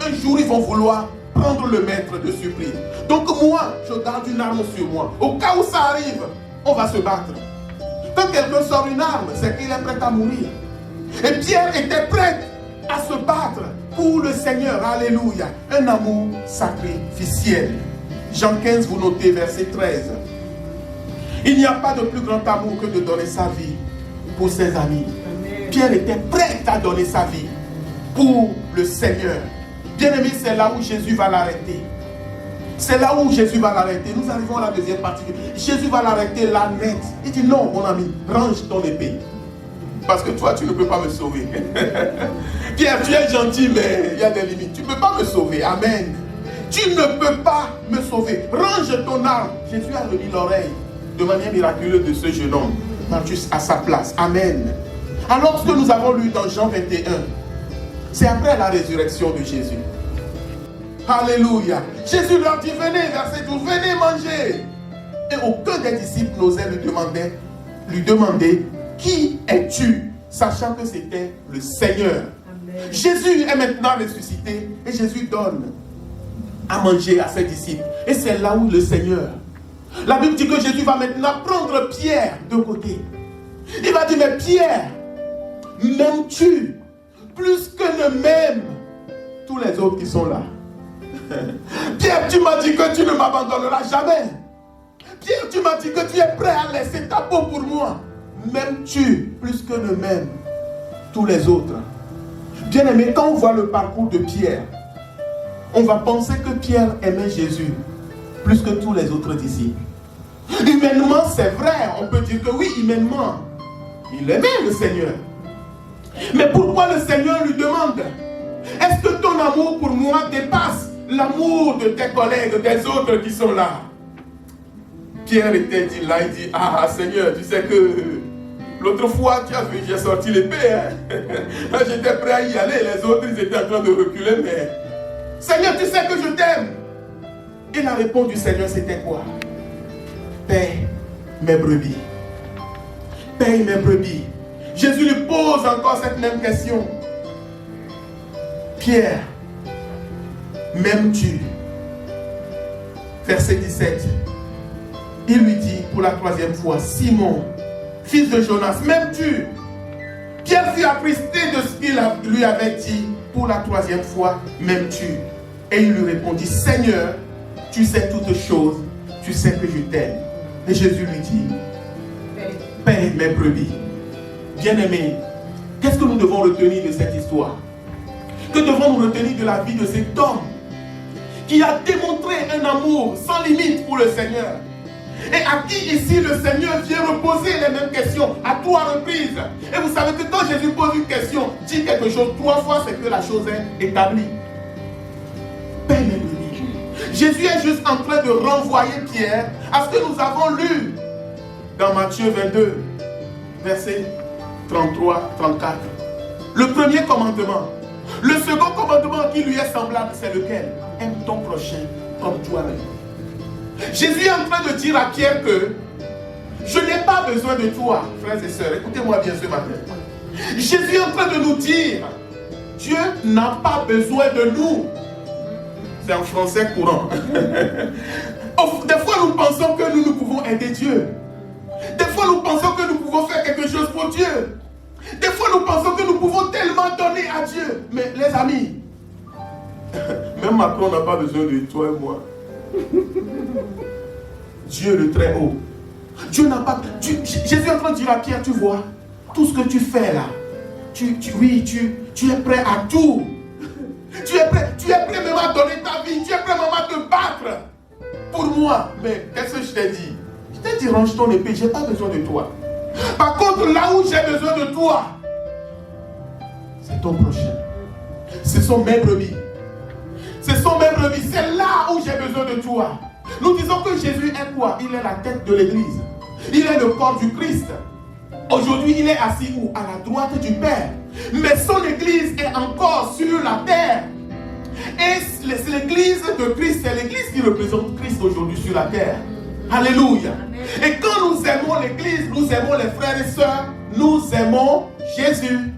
un jour ils vont vouloir prendre le maître de surprise. Donc moi, je garde une arme sur moi. Au cas où ça arrive, on va se battre. Quand quelqu'un sort une arme, c'est qu'il est prêt à mourir. Et Pierre était prêt à se battre pour le Seigneur. Alléluia. Un amour sacrificiel. Jean 15, vous notez verset 13. Il n'y a pas de plus grand amour que de donner sa vie pour ses amis. Amen. Pierre était prêt à donner sa vie pour le Seigneur. Bien-aimé, c'est là où Jésus va l'arrêter. C'est là où Jésus va l'arrêter. Nous arrivons à la deuxième partie. Jésus va l'arrêter là net. Il dit non, mon ami, range ton épée. Parce que toi, tu ne peux pas me sauver. Pierre, tu es gentil, mais il y a des limites. Tu ne peux pas me sauver. Amen. Tu ne peux pas me sauver. Range ton arme. Jésus a remis l'oreille de manière miraculeuse de ce jeune homme. Malchus à sa place. Amen. Alors, ce que nous avons lu dans Jean 21, c'est après la résurrection de Jésus. Alléluia. Jésus leur dit, venez, verset 12, venez manger. Et aucun des disciples n'osait lui demander, qui es-tu? Sachant que c'était le Seigneur. Amen. Jésus est maintenant ressuscité et Jésus donne à manger à ses disciples. Et c'est là où le Seigneur, la Bible dit que Jésus va maintenant prendre Pierre de côté. Il va dire, mais Pierre, m'aimes-tu plus que ne m'aiment tous les autres qui sont là? Pierre, tu m'as dit que tu ne m'abandonneras jamais. Pierre, tu m'as dit que tu es prêt à laisser ta peau pour moi. M'aimes-tu plus que ne m'aiment tous les autres? Bien-aimé, quand on voit le parcours de Pierre, on va penser que Pierre aimait Jésus plus que tous les autres disciples. Humainement, c'est vrai, on peut dire que oui, humainement, il aimait le Seigneur. Mais pourquoi le Seigneur lui demande, est-ce que ton amour pour moi dépasse l'amour de tes collègues, des autres qui sont là? Pierre était dit là, il dit, ah Seigneur, tu sais que l'autre fois, tu as vu, j'ai sorti l'épée. Hein? J'étais prêt à y aller, les autres, ils étaient en train de reculer, mais Seigneur, tu sais que je t'aime. Et la réponse du Seigneur, c'était quoi? Paie mes brebis. Paie mes brebis. Jésus lui pose encore cette même question. Pierre, m'aimes-tu? Verset 17. Il lui dit pour la troisième fois, Simon, fils de Jonas, m'aimes-tu? Pierre fut attristé de ce qu'il lui avait dit pour la troisième fois, m'aimes-tu? Et il lui répondit, Seigneur, tu sais toutes choses, tu sais que je t'aime. Et Jésus lui dit, paie mes brebis. Bien-aimés, qu'est-ce que nous devons retenir de cette histoire? Que devons-nous retenir de la vie de cet homme qui a démontré un amour sans limite pour le Seigneur? Et à qui ici le Seigneur vient reposer les mêmes questions à 3 reprises. Et vous savez que quand Jésus pose une question, dit quelque chose 3 fois, c'est que la chose est établie. Paie mes brebis. Jésus est juste en train de renvoyer Pierre à ce que nous avons lu dans Matthieu 22, versets 33-34. Le premier commandement. Le second commandement qui lui est semblable, c'est lequel? Aime ton prochain comme toi-même. Jésus est en train de dire à Pierre que je n'ai pas besoin de toi, frères et sœurs. Écoutez-moi bien ce matin. Jésus est en train de nous dire, Dieu n'a pas besoin de nous. C'est en français courant. Des fois, nous pensons que nous pouvons aider Dieu. Des fois, nous pensons que nous pouvons faire quelque chose pour Dieu. Des fois, nous pensons que nous pouvons tellement donner à Dieu. Mais les amis, même Macron n'a pas besoin de toi et moi. Dieu le très haut. Dieu n'a pas... Jésus est en train de dire à Pierre, tu vois, tout ce que tu fais là, tu es prêt à tout. Tu es prêt même à donner ta vie. Tu es prêt même à te battre pour moi. Mais qu'est-ce que je t'ai dit? Je t'ai dit, range ton épée, je n'ai pas besoin de toi. Par contre, là où j'ai besoin de toi, c'est ton prochain. Ce sont mes brebis. Ce sont mes brebis. C'est là où j'ai besoin de toi. Nous disons que Jésus est quoi? Il est la tête de l'église. Il est le corps du Christ. Aujourd'hui, il est assis où? À la droite du Père. Mais son église est encore sur la terre. Et l'église de Christ, c'est l'église qui représente Christ aujourd'hui sur la terre. Alléluia. Et quand nous aimons l'église, nous aimons les frères et sœurs, nous aimons Jésus.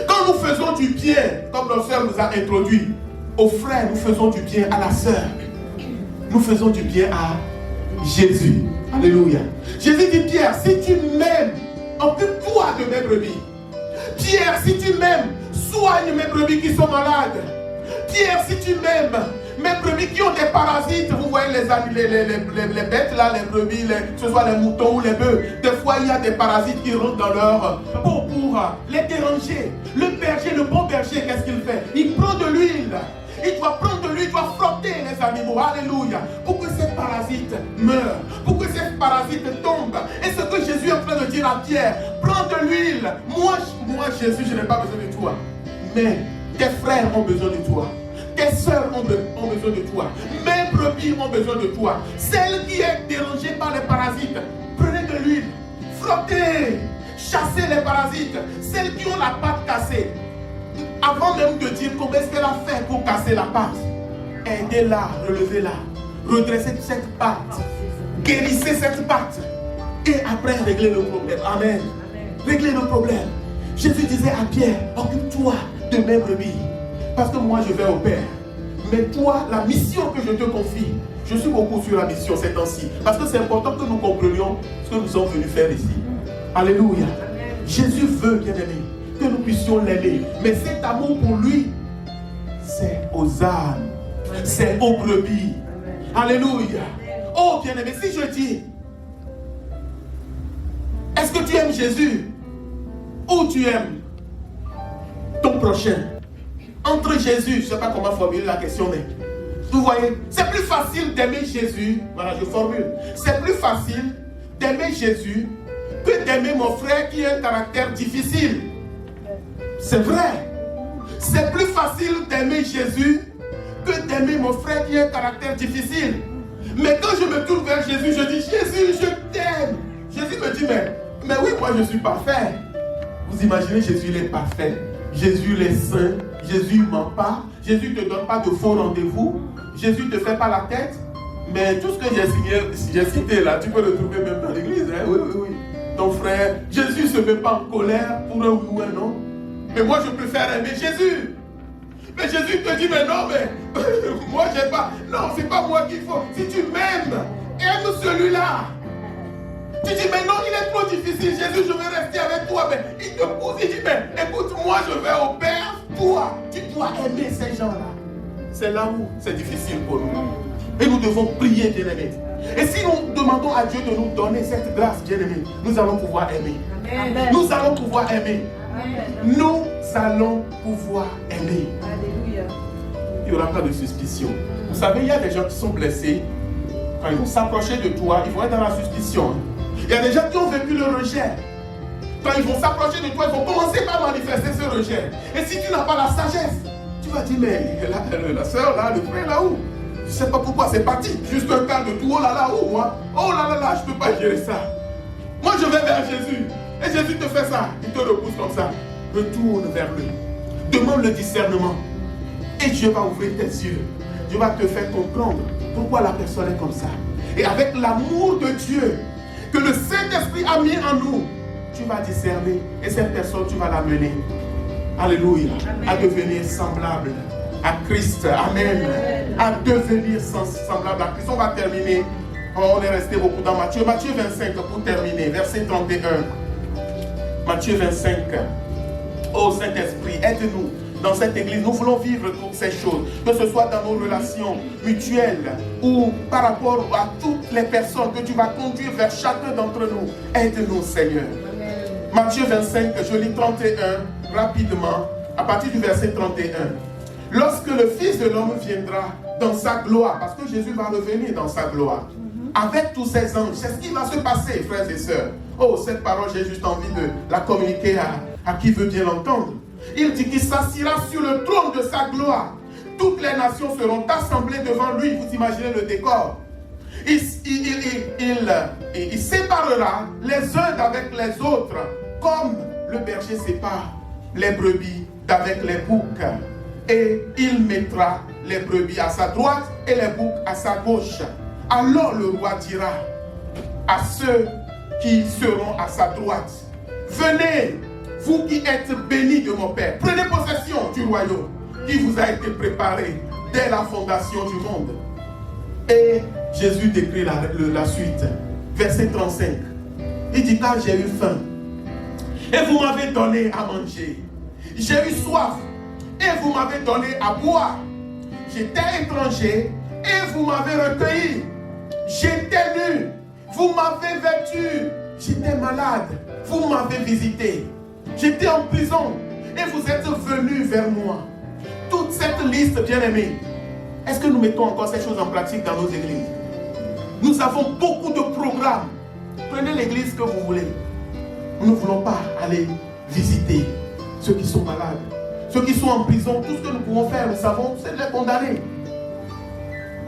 Quand nous faisons du bien, comme notre sœur nous a introduit, aux frères, nous faisons du bien à la sœur. Nous faisons du bien à Jésus. Alléluia. Jésus dit, Pierre, si tu m'aimes, occupe-toi de mes brebis. Pierre, si tu m'aimes, soigne mes brebis qui sont malades. Pierre, si tu m'aimes, mes brebis qui ont des parasites, vous voyez les bêtes là, les brebis, que ce soit les moutons ou les bœufs, des fois il y a des parasites qui rentrent dans leur peau pour les déranger. Le berger, le bon berger, qu'est-ce qu'il fait? Il prend de l'huile. Il doit prendre de l'huile, il doit frotter les animaux, alléluia, pour que ces parasites meurent, pour que ces parasites tombent. Et ce que Jésus est en train de dire à Pierre, prends de l'huile. Moi Jésus, je n'ai pas besoin de toi. Mais tes frères ont besoin de toi. Tes sœurs ont besoin de toi. Mes brebis ont besoin de toi. Celle qui est dérangée par les parasites, prenez de l'huile, frottez, chassez les parasites. Celles qui ont la patte cassée, avant même de dire comment est-ce qu'elle a fait pour casser la patte, aidez-la, relevez-la, redressez cette patte, guérissez cette patte, et après réglez le problème. Amen. Réglez le problème. Jésus disait à Pierre, occupe-toi de mes brebis, parce que moi je vais au Père. Mais toi, la mission que je te confie, je suis beaucoup sur la mission ces temps-ci, parce que c'est important que nous comprenions ce que nous sommes venus faire ici. Alléluia. Jésus veut, bien-aimé, que nous puissions l'aimer. Mais cet amour pour lui, c'est aux âmes, c'est aux brebis. Alléluia. Oh, bien-aimé, si je dis, est-ce que tu aimes Jésus ou tu aimes ton prochain? Entre Jésus, je ne sais pas comment formuler la question, mais vous voyez, c'est plus facile d'aimer Jésus. Voilà, je formule. C'est plus facile d'aimer Jésus que d'aimer mon frère qui a un caractère difficile. C'est vrai. C'est plus facile d'aimer Jésus que d'aimer mon frère qui a un caractère difficile. Mais quand je me tourne vers Jésus, je dis, Jésus, je t'aime. Jésus me dit, mais oui, moi je suis parfait. Vous imaginez, Jésus il est parfait. Jésus il est saint. Jésus ne ment pas. Jésus ne te donne pas de faux rendez-vous. Jésus ne te fait pas la tête. Mais tout ce que j'ai cité là, tu peux le trouver même dans l'église. Hein? Oui. Ton frère, Jésus ne se met pas en colère pour un oui ou un non. Mais moi je préfère aimer Jésus. Mais Jésus te dit, mais non, mais moi j'ai pas. Non, c'est pas moi qu'il faut. Si tu m'aimes, aime celui-là. Tu dis, mais non, il est trop difficile. Jésus, je vais rester avec toi. Mais il te pousse, il dit, mais écoute, moi je vais au Père. Toi, tu dois aimer ces gens-là. C'est là où c'est difficile pour nous. Et nous devons prier, bien-aimés. Et si nous demandons à Dieu de nous donner cette grâce, bien-aimés, nous allons pouvoir aimer. Amen. Nous allons pouvoir aimer. Amen. Nous allons pouvoir aimer. Alléluia. Il n'y aura pas de suspicion. Vous savez, il y a des gens qui sont blessés. Quand ils vont s'approcher de toi, ils vont être dans la suspicion. Il y a des gens qui ont vécu le rejet. Quand ils vont s'approcher de toi, ils vont commencer par manifester ce rejet. Et si tu n'as pas la sagesse, tu vas dire, mais la soeur là, le frère là-haut, je ne sais pas pourquoi c'est parti. Juste un cas de tout, oh là là, oh moi, oh là là là, je ne peux pas gérer ça. Moi je vais vers Jésus. Et Jésus te fait ça, il te repousse comme ça. Retourne vers lui. Demande le discernement. Et Dieu va ouvrir tes yeux. Dieu va te faire comprendre pourquoi la personne est comme ça. Et avec l'amour de Dieu que le Saint-Esprit a mis en nous, tu vas discerner. Et cette personne, tu vas l'amener. Alléluia. Amen. À devenir semblable à Christ. Amen. Amen. À devenir semblable à Christ. On va terminer. On est resté beaucoup dans Matthieu. Matthieu 25 pour terminer. Verset 31. Matthieu 25. Oh Saint-Esprit, aide-nous dans cette église. Nous voulons vivre toutes ces choses. Que ce soit dans nos relations mutuelles ou par rapport à toutes les personnes que tu vas conduire vers chacun d'entre nous. Aide-nous Seigneur. Amen. Matthieu 25, je lis 31 rapidement à partir du verset 31. Lorsque le Fils de l'homme viendra dans sa gloire, parce que Jésus va revenir dans sa gloire, avec tous ses anges, c'est ce qui va se passer, frères et sœurs. Oh, cette parole, j'ai juste envie de la communiquer à qui veut bien l'entendre. Il dit qu'il s'assiera sur le trône de sa gloire. Toutes les nations seront assemblées devant lui. Vous imaginez le décor. Il séparera les uns d'avec les autres, comme le berger sépare les brebis d'avec les boucs. Et il mettra les brebis à sa droite et les boucs à sa gauche. Alors le roi dira à ceux qui seront à sa droite, venez, vous qui êtes bénis de mon Père, prenez possession du royaume qui vous a été préparé dès la fondation du monde. Et Jésus décrit la suite, verset 35. Il dit, car j'ai eu faim et vous m'avez donné à manger. J'ai eu soif et vous m'avez donné à boire. J'étais étranger et vous m'avez recueilli. J'étais nu, vous m'avez vêtu. J'étais malade, vous m'avez visité. J'étais en prison et vous êtes venus vers moi. Toute cette liste, bien-aimés, est-ce que nous mettons encore ces choses en pratique dans nos églises? Nous avons beaucoup de programmes. Prenez l'église que vous voulez. Nous ne voulons pas aller visiter ceux qui sont malades, ceux qui sont en prison. Tout ce que nous pouvons faire, nous savons, c'est de les condamner.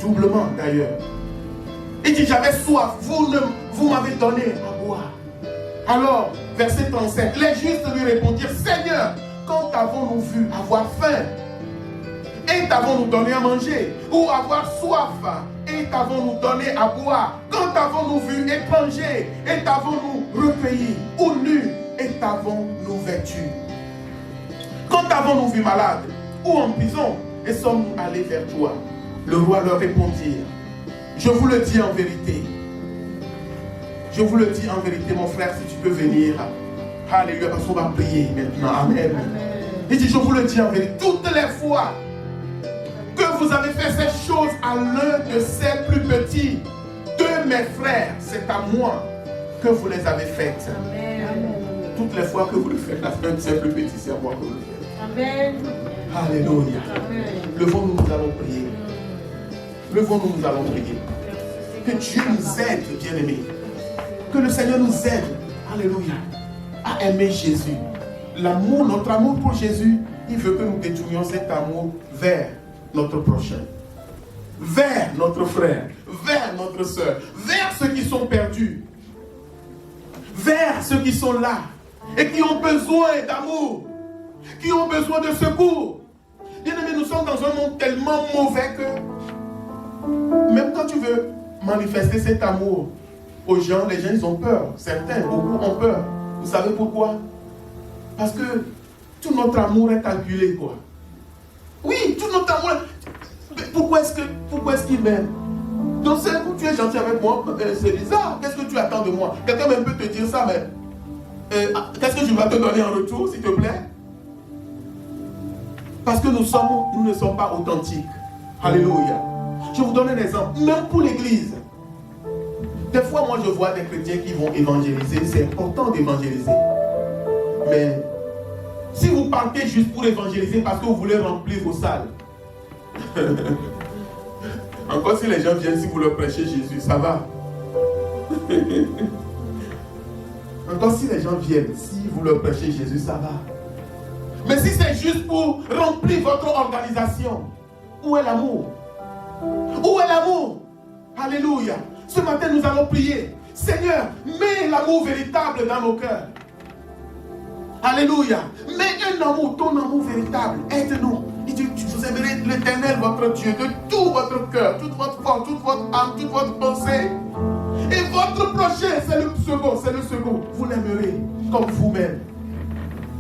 Doublement d'ailleurs. Il dit, j'avais soif, vous m'avez donné à boire. Alors, verset 37, les justes lui répondirent, Seigneur, quand avons-nous vu avoir faim et t'avons-nous donné à manger, ou avoir soif et t'avons-nous donné à boire? Quand avons-nous vu étranger et t'avons-nous recueilli, ou nu et t'avons-nous vêtu? Quand avons-nous vu malade ou en prison et sommes-nous allés vers toi? Le roi leur répondit, je vous le dis en vérité. Je vous le dis en vérité, mon frère, si tu peux venir. Alléluia, parce qu'on va prier maintenant. Amen. Il dit, je vous le dis en vérité, toutes les fois que vous avez fait ces choses à l'un de ces plus petits de mes frères, c'est à moi que vous les avez faites. Amen. Toutes les fois que vous le faites à l'un de ces plus petits, c'est à moi que vous le faites. Amen. Alléluia. Levons-nous, nous allons prier. Levons-nous, nous allons prier. Que Dieu nous aide, bien-aimés. Que le Seigneur nous aide, alléluia, à aimer Jésus. L'amour, notre amour pour Jésus, il veut que nous détournions cet amour vers notre prochain, vers notre frère, vers notre soeur, vers ceux qui sont perdus, vers ceux qui sont là et qui ont besoin d'amour, qui ont besoin de secours. Bien-aimés, nous sommes dans un monde tellement mauvais que même quand tu veux manifester cet amour aux gens, les gens ils ont peur. Certains, beaucoup ont peur. Vous savez pourquoi? Parce que tout notre amour est calculé, quoi. Oui, tout notre amour. Pourquoi est-ce qu'il m'aime? Donc c'est où tu es gentil avec moi, c'est bizarre. Qu'est-ce que tu attends de moi? Quelqu'un même peut te dire ça, mais qu'est-ce que je vais te donner en retour, s'il te plaît? Parce que nous ne sommes pas authentiques. Alléluia. Je vous donne un exemple, même pour l'église. Des fois, moi, je vois des chrétiens qui vont évangéliser. C'est important d'évangéliser. Mais si vous partez juste pour évangéliser parce que vous voulez remplir vos salles, encore si les gens viennent, si vous leur prêchez Jésus, ça va. Encore si les gens viennent, si vous leur prêchez Jésus, ça va. Mais si c'est juste pour remplir votre organisation, où est l'amour? Où est l'amour? Alléluia. Ce matin, nous allons prier. Seigneur, mets l'amour véritable dans nos cœurs. Alléluia. Mais un amour, ton amour véritable, aide-nous. Il dit, vous aimerez l'Éternel, votre Dieu, de tout votre cœur, toute votre force, toute votre âme, toute votre pensée. Et votre prochain, c'est le second. Vous l'aimerez comme vous-même.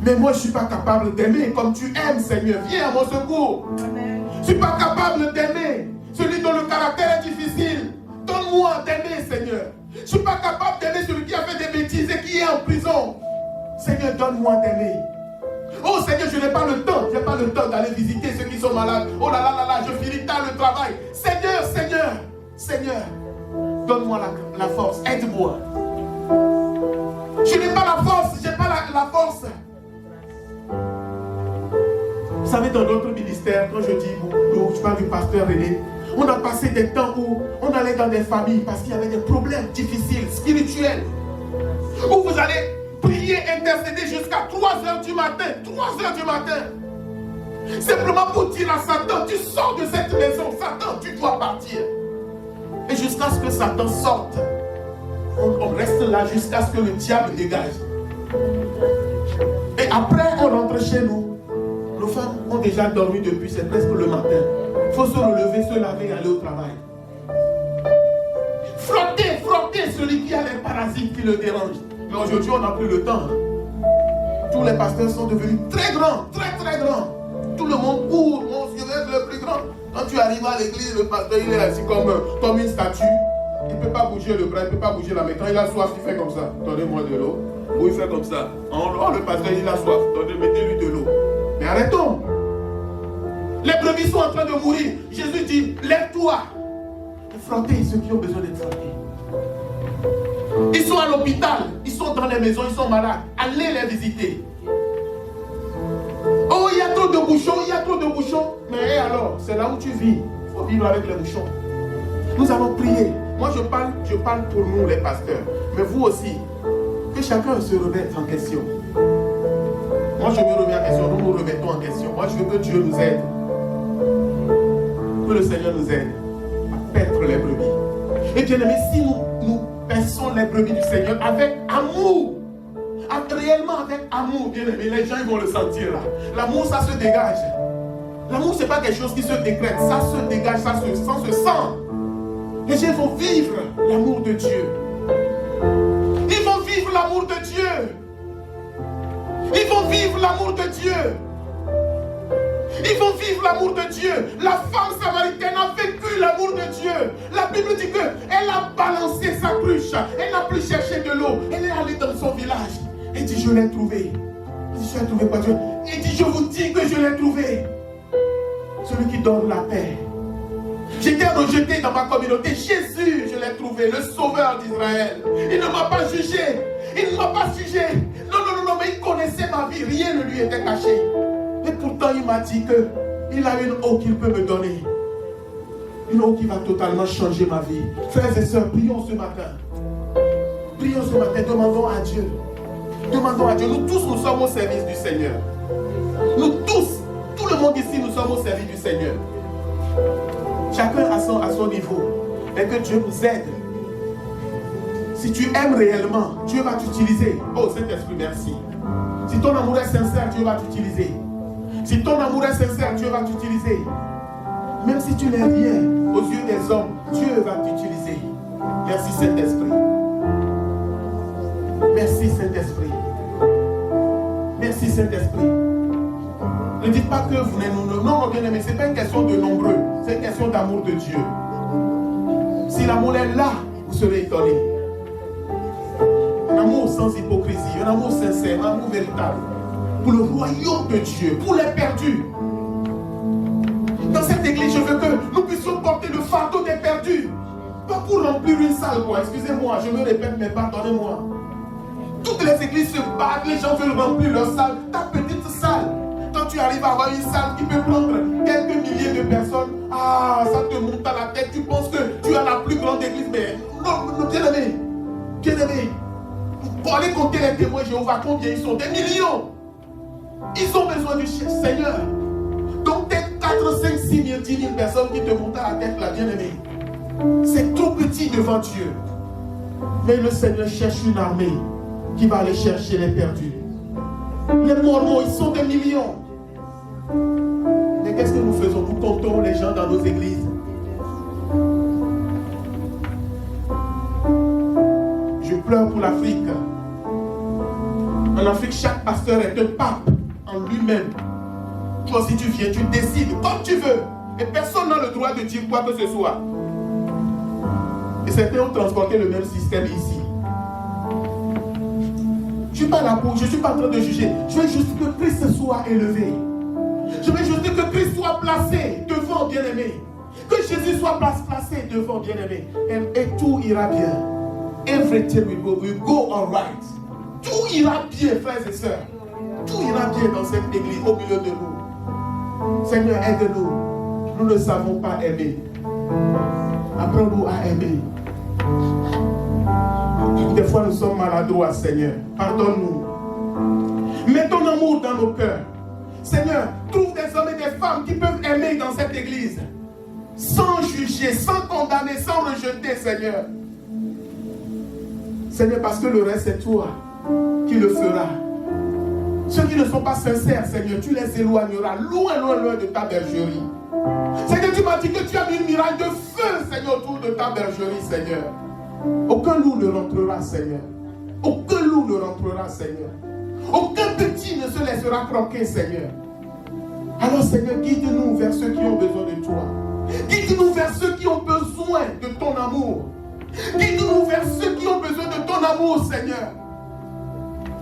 Mais moi, je ne suis pas capable d'aimer comme tu aimes, Seigneur. Viens à mon secours. Amen. Je ne suis pas capable d'aimer celui dont le caractère est difficile. Donne-moi d'aimer, Seigneur. Je ne suis pas capable d'aimer celui qui a fait des bêtises et qui est en prison. Seigneur, donne-moi d'aimer. Oh Seigneur, je n'ai pas le temps. Je n'ai pas le temps d'aller visiter ceux qui sont malades. Oh là là là là, je finis tard le travail. Seigneur, donne-moi la force. Aide-moi. Je n'ai pas la force. Je n'ai pas la force. Vous savez, dans notre ministère, quand je dis, je parle du pasteur René, on a passé des temps où on allait dans des familles parce qu'il y avait des problèmes difficiles, spirituels, où vous allez prier, intercéder jusqu'à 3h du matin. 3h du matin. Simplement pour dire à Satan, tu sors de cette maison. Satan, tu dois partir. Et jusqu'à ce que Satan sorte, on reste là jusqu'à ce que le diable dégage. Et après, on rentre chez nous. Nos femmes ont déjà dormi depuis, c'est presque le matin. Il faut se relever, se laver et aller au travail. Frotter celui qui a les parasites qui le dérangent. Mais aujourd'hui, on n'a plus le temps. Tous les pasteurs sont devenus très grands, très grands. Tout le monde court, mon Dieu, le plus grand. Quand tu arrives à l'église, le pasteur, il est assis comme une statue. Il ne peut pas bouger le bras, il ne peut pas bouger la main. Quand il a soif, il fait comme ça. Donnez-moi de l'eau. Ou il fait comme ça. Oh, le pasteur, il a soif. Mettez-lui de l'eau. Mais arrêtons. Les brebis sont en train de mourir. Jésus dit, lève-toi. Et frottez ceux qui ont besoin d'être frottés. Ils sont à l'hôpital. Ils sont dans les maisons. Ils sont malades. Allez les visiter. Oh, il y a trop de bouchons. Mais alors, c'est là où tu vis. Il faut vivre avec les bouchons. Nous allons prier. Moi, je parle pour nous, les pasteurs. Mais vous aussi. Que chacun se remette en question. Moi, je me remets en question. Nous nous remettons en question. Moi, je veux que Dieu nous aide. Que le Seigneur nous aide à paître les brebis. Et bien aimé, si nous paissons les brebis du Seigneur avec amour, réellement avec amour, bien aimé, les gens ils vont le sentir là. L'amour, ça se dégage. L'amour, c'est pas quelque chose qui se décrète. Ça se dégage, ça se sent. Les gens vont vivre l'amour de Dieu. Ils vont vivre l'amour de Dieu. Ils vont vivre l'amour de Dieu. Ils vont vivre l'amour de Dieu. La femme samaritaine a vécu l'amour de Dieu. La Bible dit qu'elle a balancé sa cruche. Elle n'a plus cherché de l'eau. Elle est allée dans son village. Elle dit, je l'ai trouvé. Elle dit, je l'ai trouvé par Dieu. Elle dit, je vous dis que je l'ai trouvé. Celui qui donne la paix. J'étais rejeté dans ma communauté. Jésus, je l'ai trouvé, le sauveur d'Israël. Il ne m'a pas jugé. Il ne m'a pas jugé. Non, mais il connaissait ma vie. Rien ne lui était caché. Et pourtant, il m'a dit qu'il a une eau qu'il peut me donner. Une eau qui va totalement changer ma vie. Frères et sœurs, prions ce matin. Prions ce matin, demandons à Dieu. Demandons à Dieu. Nous tous, nous sommes au service du Seigneur. Nous tous, tout le monde ici, nous sommes au service du Seigneur. Chacun à son niveau. Et que Dieu nous aide. Si tu aimes réellement, Dieu va t'utiliser. Oh Saint-Esprit, merci. Si ton amour est sincère, Dieu va t'utiliser. Si ton amour est sincère, Dieu va t'utiliser. Même si tu n'es rien aux yeux des hommes, Dieu va t'utiliser. Merci Saint-Esprit. Merci Saint-Esprit. Merci Saint-Esprit. Ne dites pas que vous n'êtes nombreux. Non, bien aimé, ce n'est pas une question de nombreux. C'est une question d'amour de Dieu. Si l'amour est là, vous serez étonnés. Un amour sans hypocrisie, un amour sincère, un amour véritable. Pour le royaume de Dieu, pour les perdus. Dans cette église, je veux que nous puissions porter le fardeau des perdus. Pas pour remplir une salle, quoi. Excusez-moi, je me répète, mais pardonnez-moi. Toutes les églises se battent, les gens veulent remplir leur salle. Ta petite salle. Quand tu arrives à avoir une salle qui peut prendre quelques milliers de personnes, ça te monte à la tête. Tu penses que tu as la plus grande église, mais non, bien aimé. Pour aller compter les témoins Jéhovah, combien ils sont? Des millions. Ils ont besoin du Seigneur. Donc, tes 4, 5, 6 000, 10 000 personnes qui te montent à la tête, là, bien aimé. C'est trop petit devant Dieu. Mais le Seigneur cherche une armée qui va aller chercher les perdus. Les Mormons, ils sont des millions. Mais qu'est-ce que nous faisons? Nous comptons les gens dans nos églises. Je pleure pour l'Afrique. En Afrique, chaque pasteur est un pape en lui-même. Toi, si tu viens, tu décides comme tu veux. Et personne n'a le droit de dire quoi que ce soit. Et certains ont transporté le même système ici. Je ne suis pas là pour, je ne suis pas en train de juger. Je veux juste que Christ soit élevé. Je veux juste que Christ soit placé devant bien-aimé. Que Jésus soit placé devant bien-aimé. Et tout ira bien. Everything will go all right. Tout ira bien, frères et sœurs. Tout ira bien dans cette église, au milieu de nous. Seigneur, aide-nous. Nous ne savons pas aimer. Apprends-nous à aimer. Des fois, nous sommes maladroits, Seigneur. Pardonne-nous. Mets ton amour dans nos cœurs. Seigneur, trouve des hommes et des femmes qui peuvent aimer dans cette église. Sans juger, sans condamner, sans rejeter, Seigneur. Seigneur, parce que le reste, c'est toi qui le feras. Ceux qui ne sont pas sincères, Seigneur, tu les éloigneras loin, loin, loin de ta bergerie. Seigneur, tu m'as dit que tu as mis une muraille de feu, Seigneur, autour de ta bergerie, Seigneur. Aucun loup ne rentrera, Seigneur. Aucun loup ne rentrera, Seigneur. Aucun petit ne se laissera croquer, Seigneur. Alors, Seigneur, guide-nous vers ceux qui ont besoin de toi. Guide-nous vers ceux qui ont besoin de ton amour. Guide-nous vers ceux qui ont besoin de ton amour, Seigneur.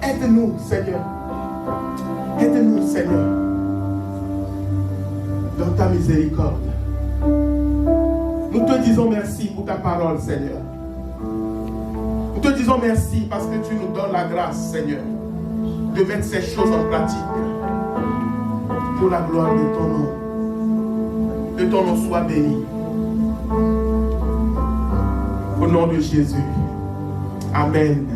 Aide-nous, Seigneur. Aide-nous, Seigneur. Dans ta miséricorde. Nous te disons merci pour ta parole, Seigneur. Nous te disons merci parce que tu nous donnes la grâce, Seigneur, de mettre ces choses en pratique. Pour la gloire de ton nom. Que ton nom soit béni. Au nom de Jésus. Amen.